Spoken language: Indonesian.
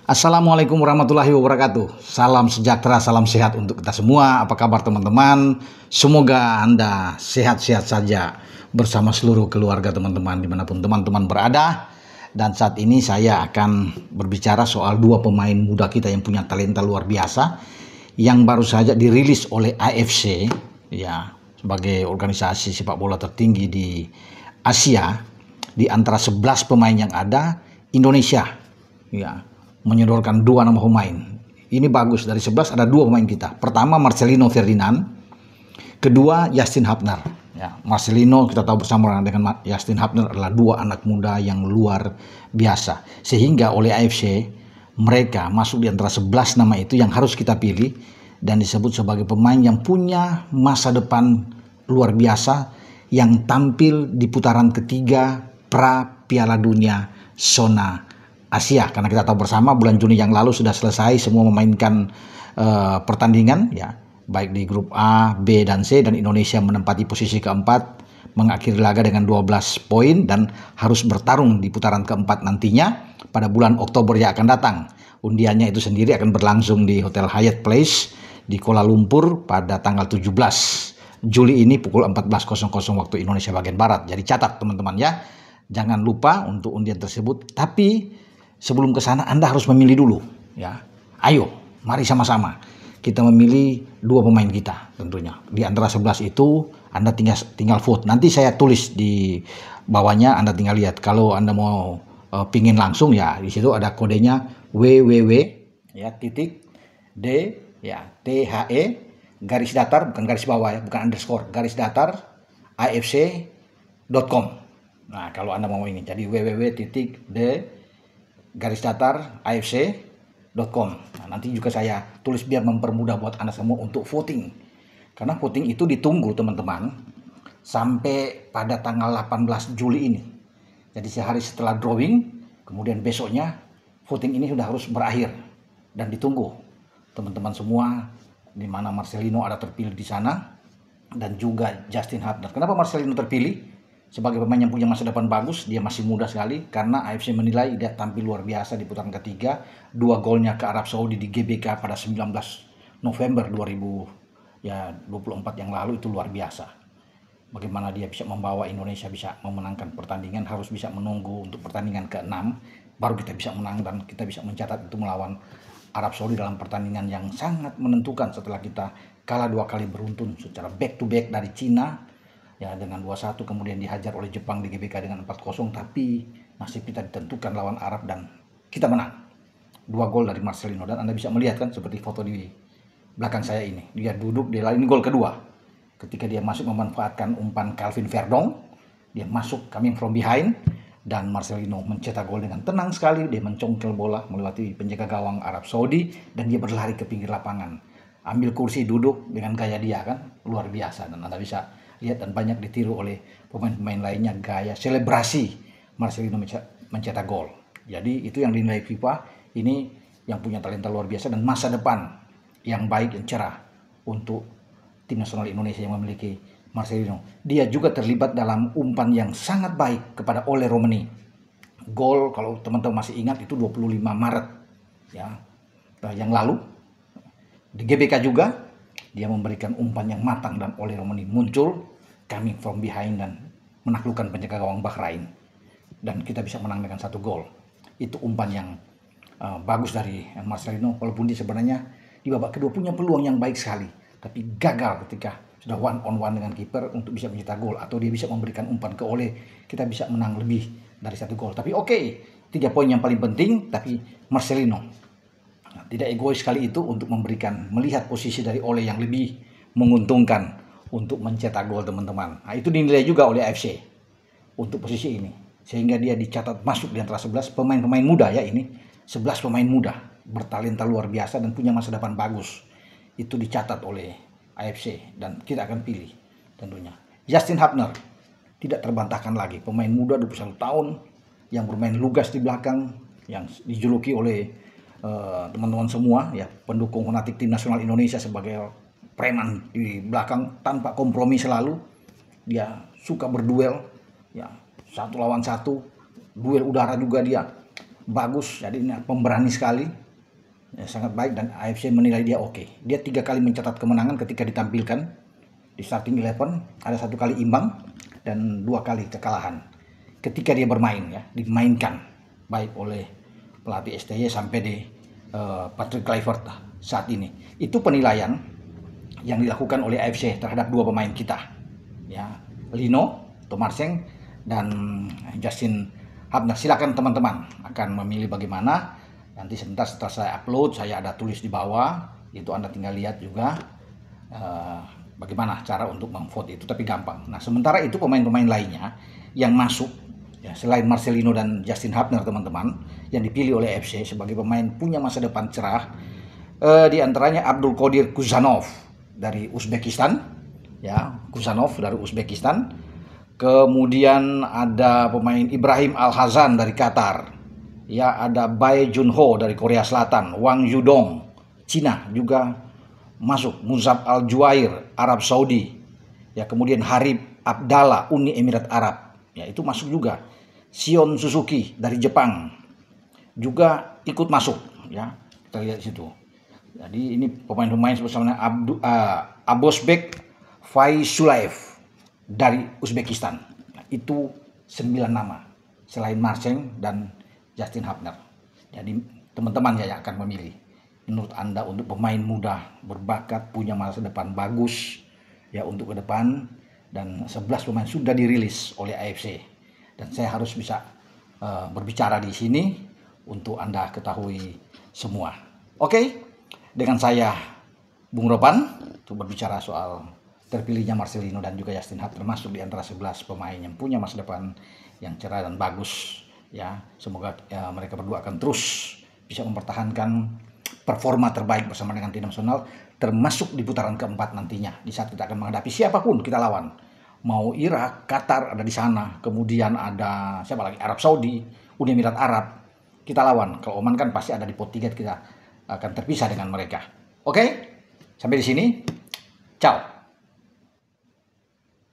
Assalamualaikum warahmatullahi wabarakatuh. Salam sejahtera, salam sehat untuk kita semua. Apa kabar teman-teman? Semoga Anda sehat-sehat saja bersama seluruh keluarga teman-teman dimanapun teman-teman berada. Dan saat ini saya akan berbicara soal dua pemain muda kita yang punya talenta luar biasa yang baru saja dirilis oleh AFC, ya, sebagai organisasi sepak bola tertinggi di Asia. Di antara 11 pemain yang ada, Indonesia, ya, menyodorkan dua nama pemain. Ini bagus, dari 11 ada dua pemain kita. Pertama Marcelino Ferdinand, kedua Justin Hubner. Ya, Marcelino kita tahu bersama dengan Justin Hubner adalah dua anak muda yang luar biasa. Sehingga oleh AFC mereka masuk di antara 11 nama itu yang harus kita pilih dan disebut sebagai pemain yang punya masa depan luar biasa yang tampil di putaran ketiga pra Piala Dunia zona Asia, karena kita tahu bersama bulan Juni yang lalu sudah selesai semua memainkan pertandingan, ya, baik di grup A, B, dan C, dan Indonesia menempati posisi keempat, mengakhiri laga dengan 12 poin dan harus bertarung di putaran keempat nantinya pada bulan Oktober yang akan datang. Undiannya itu sendiri akan berlangsung di Hotel Hyatt Place di Kuala Lumpur pada tanggal 17 Juli ini pukul 14.00 waktu Indonesia bagian Barat. Jadi catat teman-teman ya, jangan lupa untuk undian tersebut. Tapi sebelum ke sana Anda harus memilih dulu, ya. Ayo, mari sama-sama kita memilih dua pemain kita tentunya. Di antara 11 itu Anda tinggal vote. Nanti saya tulis di bawahnya, Anda tinggal lihat. Kalau Anda mau pingin langsung, ya di situ ada kodenya www, ya, titik D, ya, THE garis datar, bukan garis bawah ya, bukan underscore, garis datar afc.com. Nah, kalau Anda mau ini, jadi www.d garis datar afc.com. Nah, nanti juga saya tulis biar mempermudah buat Anda semua untuk voting. Karena voting itu ditunggu teman-teman sampai pada tanggal 18 Juli ini. Jadi sehari setelah drawing, kemudian besoknya voting ini sudah harus berakhir dan ditunggu teman-teman semua, di mana Marcelino ada terpilih di sana dan juga Justin Hubner. Kenapa Marcelino terpilih? Sebagai pemain yang punya masa depan bagus, dia masih muda sekali karena AFC menilai dia tampil luar biasa di putaran ketiga. 2 golnya ke Arab Saudi di GBK pada 19 November 2024 yang lalu itu luar biasa. Bagaimana dia bisa membawa Indonesia bisa memenangkan pertandingan, harus bisa menunggu untuk pertandingan ke-6 baru kita bisa menang dan kita bisa mencatat itu melawan Arab Saudi dalam pertandingan yang sangat menentukan setelah kita kalah 2 kali beruntun secara back to back dari Cina, ya, dengan 2-1, kemudian dihajar oleh Jepang di GBK dengan 4-0, tapi nasib kita ditentukan lawan Arab dan kita menang. 2 gol dari Marcelino, dan Anda bisa melihat kan seperti foto di belakang saya ini. Dia duduk, ini gol kedua. Ketika dia masuk memanfaatkan umpan Calvin Verdong, dia masuk coming from behind dan Marcelino mencetak gol dengan tenang sekali. Dia mencongkel bola melewati penjaga gawang Arab Saudi dan dia berlari ke pinggir lapangan. Ambil kursi duduk dengan gaya dia kan luar biasa, dan Anda bisa lihat dan banyak ditiru oleh pemain-pemain lainnya gaya selebrasi Marcelino mencetak gol. Jadi itu yang dinilai FIFA, ini yang punya talenta luar biasa dan masa depan yang baik, yang cerah untuk tim nasional Indonesia yang memiliki Marcelino. Dia juga terlibat dalam umpan yang sangat baik kepada Ole Romani. Gol, kalau teman-teman masih ingat, itu 25 Maret ya, yang lalu di GBK juga dia memberikan umpan yang matang dan Ole Romani muncul coming from behind dan menaklukkan penjaga gawang Bahrain dan kita bisa menang dengan 1 gol. Itu umpan yang bagus dari Marcelino, walaupun dia sebenarnya di babak kedua punya peluang yang baik sekali, tapi gagal ketika sudah one on one dengan kiper untuk bisa mencetak gol, atau dia bisa memberikan umpan ke Ole, kita bisa menang lebih dari 1 gol. Tapi oke, 3 poin yang paling penting, tapi Marcelino tidak egois sekali itu untuk melihat posisi dari Ole yang lebih menguntungkan untuk mencetak gol teman-teman. Nah, itu dinilai juga oleh AFC untuk posisi ini, sehingga dia dicatat masuk di antara 11 pemain-pemain muda ya, ini 11 pemain muda bertalenta luar biasa dan punya masa depan bagus. Itu dicatat oleh AFC dan kita akan pilih tentunya. Justin Hubner tidak terbantahkan lagi, pemain muda 21 tahun yang bermain lugas di belakang, yang dijuluki oleh teman-teman semua ya, pendukung fanatik tim nasional Indonesia sebagai preman di belakang, tanpa kompromi selalu. Dia suka berduel ya, 1 lawan 1, duel udara juga dia. bagus, jadi ini pemberani sekali, ya, sangat baik, dan AFC menilai dia oke. Dia 3 kali mencatat kemenangan ketika ditampilkan di starting 11, ada 1 kali imbang dan 2 kali kekalahan ketika dia bermain, ya, dimainkan baik oleh pelatih STY sampai di Patrick Kluivert saat ini. Itu penilaian yang dilakukan oleh AFC terhadap 2 pemain kita, ya, Lino Tomarseng dan Justin Hubner. Silakan teman-teman akan memilih bagaimana. Nanti sebentar setelah saya upload, saya ada tulis di bawah, itu Anda tinggal lihat juga bagaimana cara untuk memvote itu, tapi gampang. Nah, sementara itu pemain-pemain lainnya yang masuk, ya, selain Marcelino dan Justin Hubner, teman-teman, yang dipilih oleh FC sebagai pemain punya masa depan cerah, di antaranya Abdul Qadir Kuzanov dari Uzbekistan, ya, Kuzanov dari Uzbekistan. Kemudian ada pemain Ibrahim Al-Hazan dari Qatar, ya, ada Bae Junho dari Korea Selatan, Wang Yudong Cina juga masuk, Muzab Al-Juair Arab Saudi, ya, kemudian Harib Abdallah Uni Emirat Arab, ya, itu masuk juga. Shion Suzuki dari Jepang juga ikut masuk, ya, kita lihat di situ. Jadi ini pemain-pemain seperti Abosbek Faisulaev dari Uzbekistan. Nah, itu 9 nama selain Marseng dan Justin Hubner. Jadi teman-teman yang akan memilih. Menurut Anda untuk pemain muda, berbakat, punya masa depan bagus, ya, untuk ke depan, dan 11 pemain sudah dirilis oleh AFC. Dan saya harus bisa berbicara di sini untuk Anda ketahui semua. Oke, dengan saya Bung Ropan untuk berbicara soal terpilihnya Marcelino dan juga Justin Hubner termasuk di antara 11 pemain yang punya masa depan yang cerah dan bagus, ya. Semoga mereka berdua akan terus bisa mempertahankan performa terbaik bersama dengan tim nasional, termasuk di putaran keempat nantinya, di saat kita akan menghadapi siapapun kita lawan. Mau Irak, Qatar ada di sana, kemudian ada siapa lagi, Arab Saudi, Uni Emirat Arab, kita lawan. Kalau Oman kan pasti ada di pot 3, kita akan terpisah dengan mereka. Oke, sampai di sini. Ciao.